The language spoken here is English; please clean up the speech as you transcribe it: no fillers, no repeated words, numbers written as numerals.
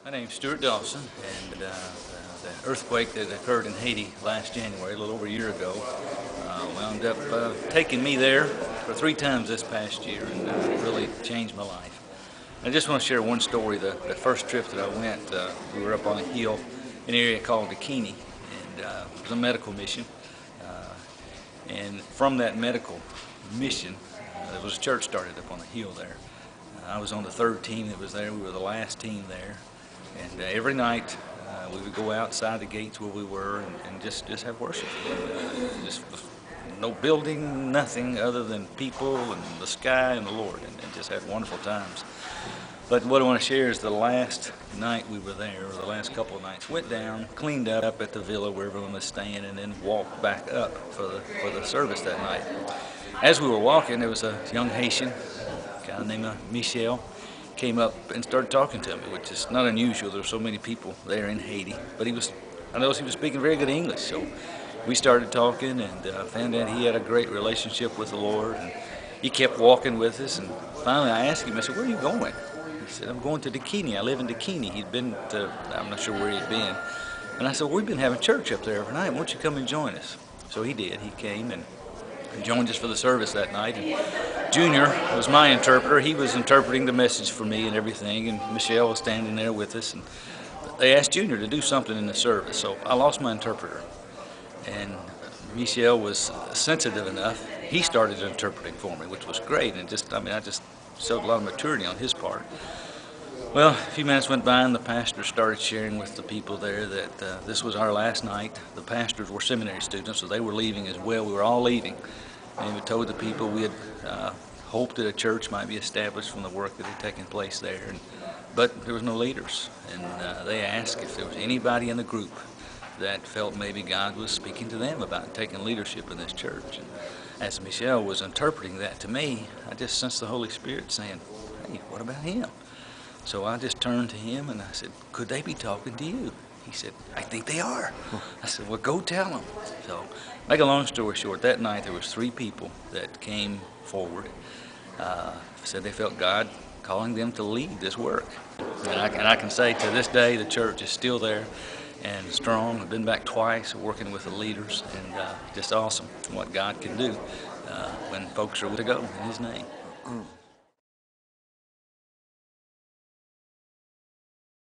My name's Stewart Dawson, and the earthquake that occurred in Haiti last January, a little over a year ago, wound up taking me there for 3 times this past year, and really changed my life. I just want to share one story. The first trip that I went, we were up on a hill in an area called Bikini, and it was a medical mission. Uh, and from that medical mission, there was a church started up on the hill there. I was on the third team that was there. We were the last team there. And every night we would go outside the gates where we were and just have worship. Just no building, nothing other than people and the sky and the Lord, and just had wonderful times. But what I want to share is the last night we were there, or the last couple of nights, went down, cleaned up at the villa where everyone was staying, and then walked back up for the service that night. As we were walking, there was a young Haitian guy named Michel came up and started talking to me, which is not unusual. There were so many people there in Haiti, but I noticed he was speaking very good English. So we started talking and found out he had a great relationship with the Lord, and he kept walking with us. And finally I asked him, I said, "Where are you going?" He said, "I'm going to Dakini. I live in Dakini." He'd been to, I'm not sure where he'd been. And I said, "Well, we've been having church up there every night. Why don't you come and join us?" So he did. He came and joined us for the service that night. And Junior was my interpreter. He was interpreting the message for me and everything, and Michelle was standing there with us. And they asked Junior to do something in the service, so I lost my interpreter. And Michelle was sensitive enough. He started interpreting for me, which was great. And I just showed a lot of maturity on his part. Well, a few minutes went by, and the pastor started sharing with the people there that this was our last night. The pastors were seminary students, so they were leaving as well. We were all leaving. And we told the people we had hoped that a church might be established from the work that had taken place there. But there was no leaders. And they asked if there was anybody in the group that felt maybe God was speaking to them about taking leadership in this church. And as Michelle was interpreting that to me, I just sensed the Holy Spirit saying, "Hey, what about him?" So I just turned to him and I said, "Could they be talking to you?" He said, "I think they are." I said, "Well, go tell them." So, make a long story short, that night there was 3 people that came forward, said they felt God calling them to lead this work. And I can say to this day the church is still there and strong. I've been back twice working with the leaders, and just awesome what God can do when folks are to go in His name.